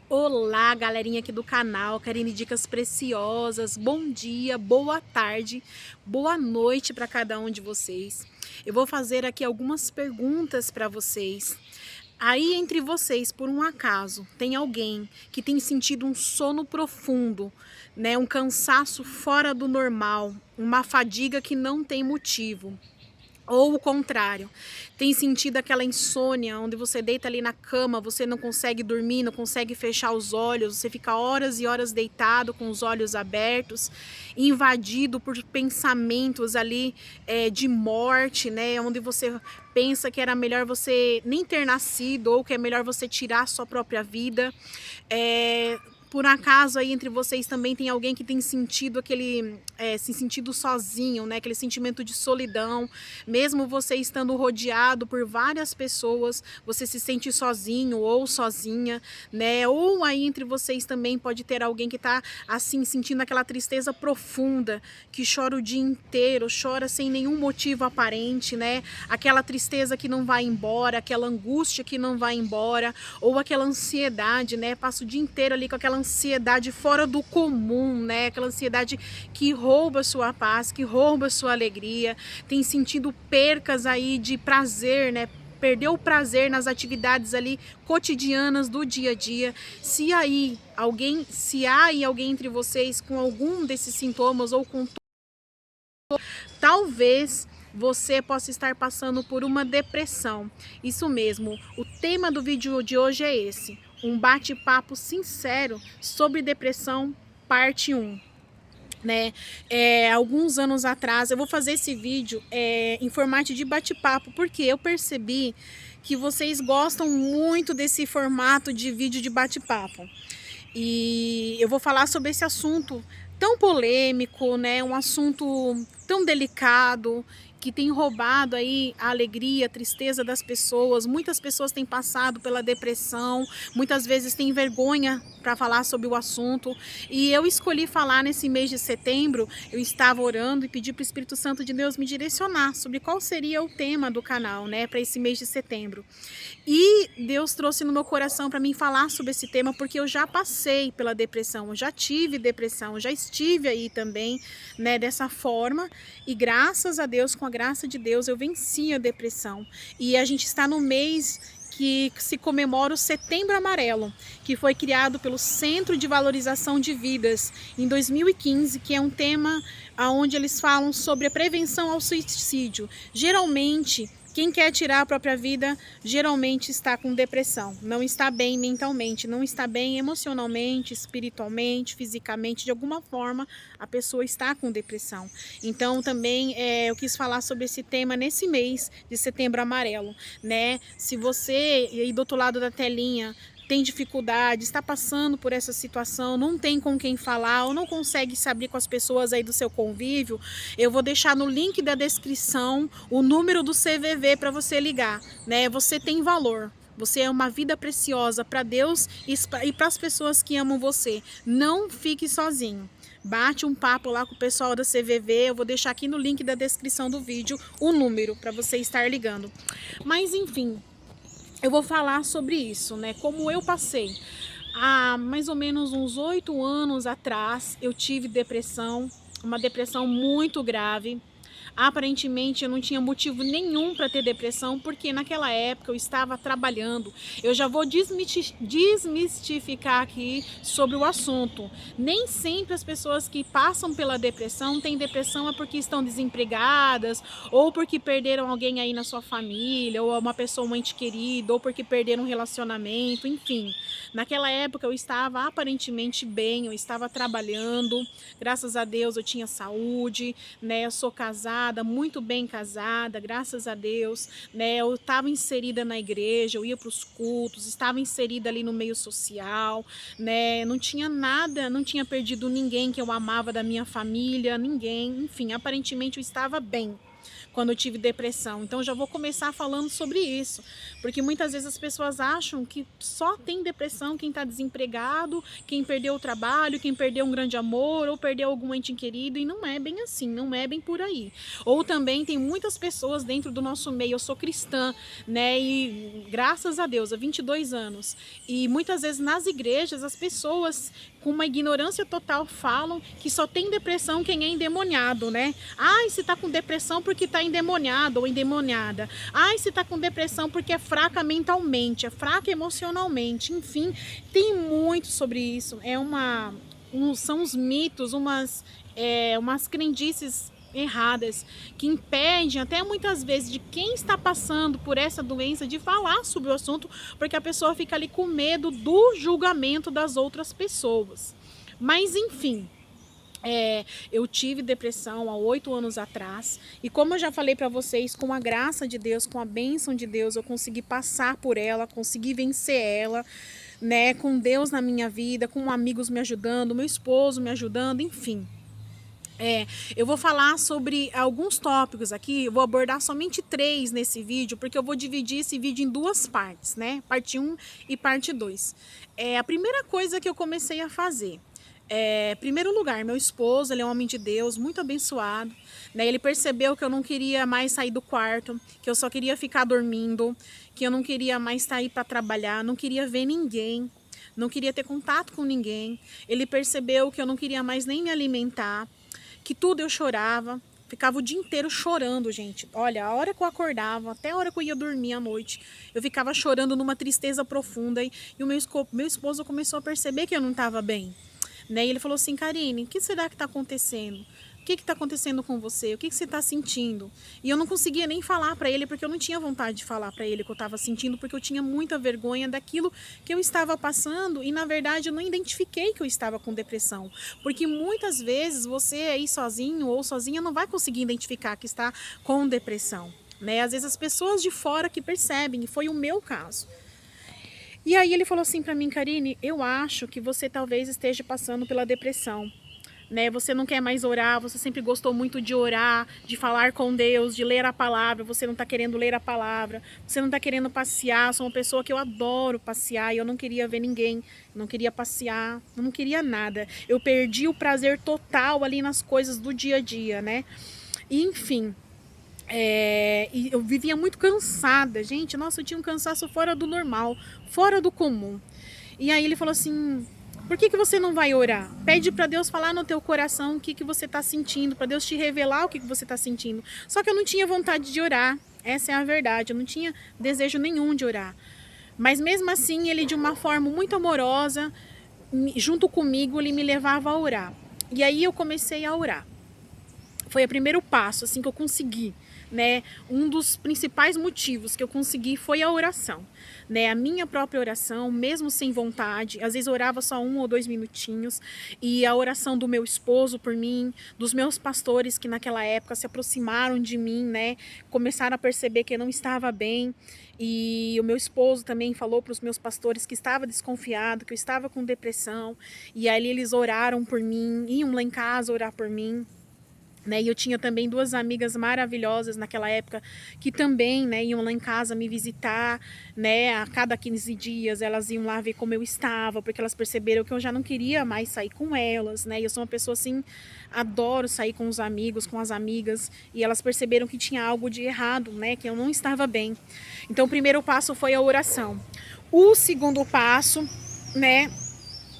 Olá, galerinha aqui do canal, Karine Dicas Preciosas. Bom dia, boa tarde, boa noite para cada um de vocês. Eu vou fazer aqui algumas perguntas para vocês. Aí entre vocês, por um acaso, tem alguém que tem sentido um sono profundo, né, um cansaço fora do normal, uma fadiga que não tem motivo? Ou o contrário, tem sentido aquela insônia, onde você deita ali na cama, você não consegue dormir, não consegue fechar os olhos, você fica horas e horas deitado com os olhos abertos, invadido por pensamentos ali de morte, né? Onde você pensa que era melhor você nem ter nascido, ou que é melhor você tirar a sua própria vida. Por acaso aí entre vocês também tem alguém que tem sentido se sentido sozinho, né? Aquele sentimento de solidão, mesmo você estando rodeado por várias pessoas, você se sente sozinho ou sozinha, né? Ou aí entre vocês também pode ter alguém que tá assim sentindo aquela tristeza profunda, que chora o dia inteiro, chora sem nenhum motivo aparente, né? Aquela tristeza que não vai embora, aquela angústia que não vai embora, ou aquela ansiedade, né? Passa o dia inteiro ali com aquela ansiedade fora do comum, né? Aquela ansiedade que rouba a sua paz, que rouba a sua alegria, tem sentido percas aí de prazer, né? Perdeu o prazer nas atividades ali cotidianas do dia a dia. Se há aí alguém entre vocês com algum desses sintomas ou com talvez você possa estar passando por uma depressão. Isso mesmo, o tema do vídeo de hoje é esse, um bate-papo sincero sobre depressão, parte 1. Né? Alguns anos atrás, eu vou fazer esse vídeo em formato de bate-papo, porque eu percebi que vocês gostam muito desse formato de vídeo de bate-papo. E eu vou falar sobre esse assunto tão polêmico, né? Um assunto tão delicado, que tem roubado aí a alegria, a tristeza das pessoas. Muitas pessoas têm passado pela depressão, muitas vezes têm vergonha para falar sobre o assunto. E eu escolhi falar nesse mês de setembro. Eu estava orando e pedi para o Espírito Santo de Deus me direcionar sobre qual seria o tema do canal, né, para esse mês de setembro. E Deus trouxe no meu coração para mim falar sobre esse tema, porque eu já passei pela depressão, eu já tive depressão, eu já estive aí também, né, dessa forma. E graças a Deus, com a graça de Deus, eu venci a depressão. E a gente está no mês que se comemora o Setembro Amarelo, que foi criado pelo Centro de Valorização de Vidas em 2015, que é um tema onde eles falam sobre a prevenção ao suicídio. Geralmente, quem quer tirar a própria vida geralmente está com depressão, não está bem mentalmente, não está bem emocionalmente, espiritualmente, fisicamente, de alguma forma a pessoa está com depressão. Então também eu quis falar sobre esse tema nesse mês de Setembro Amarelo, né? Se você aí do outro lado da telinha tem dificuldade, está passando por essa situação, não tem com quem falar ou não consegue se abrir com as pessoas aí do seu convívio, eu vou deixar no link da descrição o número do CVV para você ligar, né? Você tem valor. Você é uma vida preciosa para Deus e para as pessoas que amam você. Não fique sozinho. Bate um papo lá com o pessoal da CVV. Eu vou deixar aqui no link da descrição do vídeo o número para você estar ligando. Mas enfim, eu vou falar sobre isso, né? Como eu passei. Há mais ou menos uns 8 anos atrás, eu tive depressão, uma depressão muito grave. Aparentemente eu não tinha motivo nenhum para ter depressão, porque naquela época eu estava trabalhando. Eu já vou desmistificar aqui sobre o assunto. Nem sempre as pessoas que passam pela depressão têm depressão é porque estão desempregadas, ou porque perderam alguém aí na sua família, ou uma pessoa, um ente querido, ou porque perderam um relacionamento, enfim. Naquela época eu estava aparentemente bem, eu estava trabalhando, graças a Deus eu tinha saúde, né? Eu sou casada, muito bem casada, graças a Deus, né? Eu estava inserida na igreja, eu ia para os cultos, estava inserida ali no meio social, né? Não tinha nada, não tinha perdido ninguém que eu amava da minha família, ninguém, enfim, aparentemente eu estava bem. quando eu tive depressão. Então já vou começar falando sobre isso, porque muitas vezes as pessoas acham que só tem depressão quem está desempregado, quem perdeu o trabalho, quem perdeu um grande amor ou perdeu algum ente querido, e não é bem assim, não é bem por aí. Ou também tem muitas pessoas dentro do nosso meio, eu sou cristã, né, e graças a Deus, há 22 anos, e muitas vezes nas igrejas as pessoas com uma ignorância total falam que só tem depressão quem é endemoniado, né? Ai, se tá com depressão porque tá endemoniado ou endemoniada. Ai, se tá com depressão porque é fraca mentalmente, é fraca emocionalmente. Enfim, tem muito sobre isso. São os mitos, umas crendices erradas que impedem até muitas vezes de quem está passando por essa doença de falar sobre o assunto, porque a pessoa fica ali com medo do julgamento das outras pessoas. Mas enfim, eu tive depressão há 8 anos atrás, e como eu já falei para vocês, com a graça de Deus, com a bênção de Deus, eu consegui passar por ela, consegui vencer ela, né, com Deus na minha vida, com amigos me ajudando, meu esposo me ajudando, enfim. Eu vou falar sobre alguns tópicos aqui, eu vou abordar somente 3 nesse vídeo, porque eu vou dividir esse vídeo em 2 partes, né? Parte 1 e parte 2. A primeira coisa que eu comecei a fazer, primeiro lugar, meu esposo, ele é um homem de Deus, muito abençoado, né? Ele percebeu que eu não queria mais sair do quarto, que eu só queria ficar dormindo, que eu não queria mais sair para trabalhar, não queria ver ninguém, não queria ter contato com ninguém. Ele percebeu que eu não queria mais nem me alimentar, que tudo eu chorava, ficava o dia inteiro chorando, gente. Olha, a hora que eu acordava, até a hora que eu ia dormir à noite, eu ficava chorando numa tristeza profunda, e o meu esposo começou a perceber que eu não estava bem, né? E ele falou assim: Karine, o que será que está acontecendo? O que está acontecendo com você? O que você está sentindo? E eu não conseguia nem falar para ele, porque eu não tinha vontade de falar para ele o que eu estava sentindo, porque eu tinha muita vergonha daquilo que eu estava passando, e na verdade eu não identifiquei que eu estava com depressão, porque muitas vezes você aí sozinho ou sozinha não vai conseguir identificar que está com depressão, né? Às vezes as pessoas de fora que percebem, e foi o meu caso. E aí ele falou assim para mim: Karine, eu acho que você talvez esteja passando pela depressão, né? Você não quer mais orar, você sempre gostou muito de orar, de falar com Deus, de ler a palavra, você não está querendo ler a palavra, você não está querendo passear. Eu sou uma pessoa que eu adoro passear e eu não queria ver ninguém, não queria passear, não queria nada. Eu perdi o prazer total ali nas coisas do dia a dia, né? E, enfim, e eu vivia muito cansada, gente. Nossa, eu tinha um cansaço fora do normal, fora do comum. E aí ele falou assim: por que você não vai orar? Pede para Deus falar no teu coração o que você está sentindo, para Deus te revelar o que você está sentindo. Só que eu não tinha vontade de orar, essa é a verdade, eu não tinha desejo nenhum de orar. Mas mesmo assim, ele de uma forma muito amorosa, junto comigo, ele me levava a orar. E aí eu comecei a orar. Foi o primeiro passo, assim, que eu consegui, né? Um dos principais motivos que eu consegui foi a oração, né? A minha própria oração, mesmo sem vontade, às vezes orava só 1 ou 2 minutinhos, e a oração do meu esposo por mim, dos meus pastores que naquela época se aproximaram de mim, né? Começaram a perceber que eu não estava bem, e o meu esposo também falou para os meus pastores que estava desconfiado, que eu estava com depressão, e aí eles oraram por mim, iam lá em casa orar por mim. Né, e eu tinha também 2 amigas maravilhosas naquela época que também, né, iam lá em casa me visitar, né, a cada 15 dias elas iam lá ver como eu estava, porque elas perceberam que eu já não queria mais sair com elas, né, e eu sou uma pessoa assim, adoro sair com os amigos, com as amigas, e elas perceberam que tinha algo de errado, né, que eu não estava bem. Então o primeiro passo foi a oração. O segundo passo, né,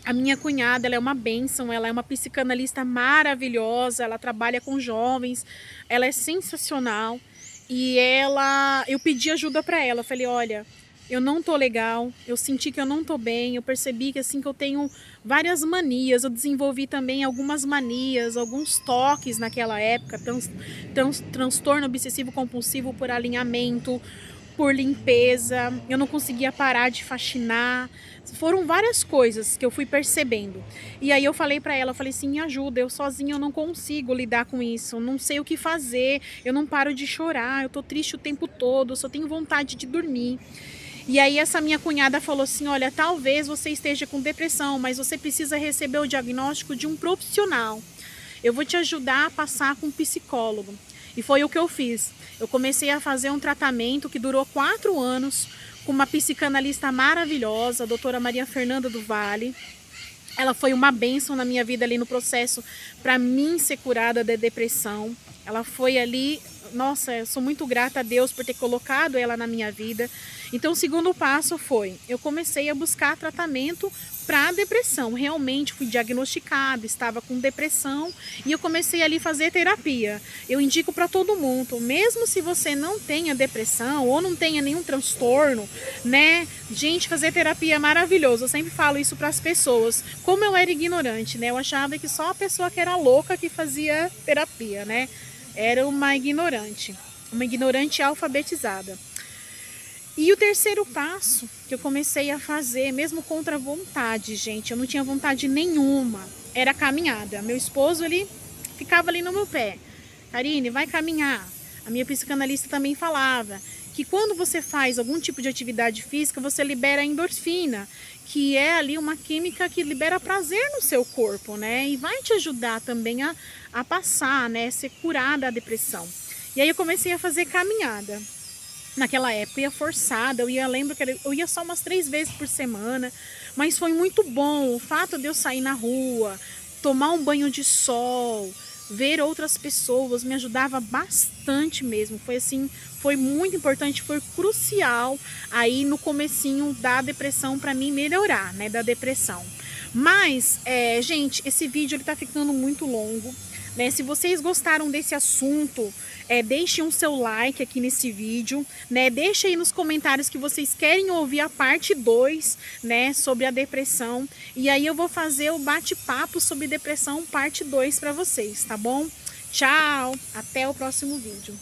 a minha cunhada, ela é uma bênção, ela é uma psicanalista maravilhosa, ela trabalha com jovens, ela é sensacional, e eu pedi ajuda para ela, eu falei: olha, eu não tô legal, eu senti que eu não tô bem, eu percebi que assim que eu tenho várias manias, eu desenvolvi também algumas manias, alguns toques naquela época, transtorno obsessivo compulsivo por alinhamento, por limpeza, eu não conseguia parar de faxinar. Foram várias coisas que eu fui percebendo. E aí eu falei pra ela, eu falei assim: me ajuda, eu sozinha eu não consigo lidar com isso, eu não sei o que fazer, eu não paro de chorar, eu tô triste o tempo todo, eu só tenho vontade de dormir. E aí essa minha cunhada falou assim: olha, talvez você esteja com depressão, mas você precisa receber o diagnóstico de um profissional. Eu vou te ajudar a passar com um psicólogo. E foi o que eu fiz. Eu comecei a fazer um tratamento que durou 4 anos com uma psicanalista maravilhosa, a doutora Maria Fernanda do Vale. Ela foi uma bênção na minha vida ali no processo para mim ser curada da depressão. Ela foi ali, nossa, eu sou muito grata a Deus por ter colocado ela na minha vida. Então o segundo passo foi, eu comecei a buscar tratamento para depressão. Realmente fui diagnosticada, estava com depressão e eu comecei ali a fazer terapia. Eu indico para todo mundo, mesmo se você não tenha depressão ou não tenha nenhum transtorno, né? Gente, fazer terapia é maravilhoso. Eu sempre falo isso para as pessoas. Como eu era ignorante, né? Eu achava que só a pessoa que era louca que fazia terapia, né? Era uma ignorante alfabetizada. E o terceiro passo que eu comecei a fazer, mesmo contra a vontade, gente, eu não tinha vontade nenhuma, era a caminhada. Meu esposo, ele ficava ali no meu pé. Karine, vai caminhar. A minha psicanalista também falava que quando você faz algum tipo de atividade física, você libera a endorfina, que é ali uma química que libera prazer no seu corpo, né? E vai te ajudar também a passar, né? Ser curada da depressão. E aí eu comecei a fazer caminhada. Naquela época eu ia forçada, lembro que eu ia só umas 3 vezes por semana, mas foi muito bom o fato de eu sair na rua, tomar um banho de sol, ver outras pessoas, me ajudava bastante mesmo. Foi assim, foi muito importante, foi crucial aí no comecinho da depressão para mim melhorar, né, da depressão. Mas, gente, esse vídeo ele tá ficando muito longo, né? Se vocês gostaram desse assunto, deixem um seu like aqui nesse vídeo, né? Deixe aí nos comentários que vocês querem ouvir a parte 2, né, sobre a depressão. E aí eu vou fazer o bate-papo sobre depressão parte 2 para vocês, tá bom? Tchau, até o próximo vídeo.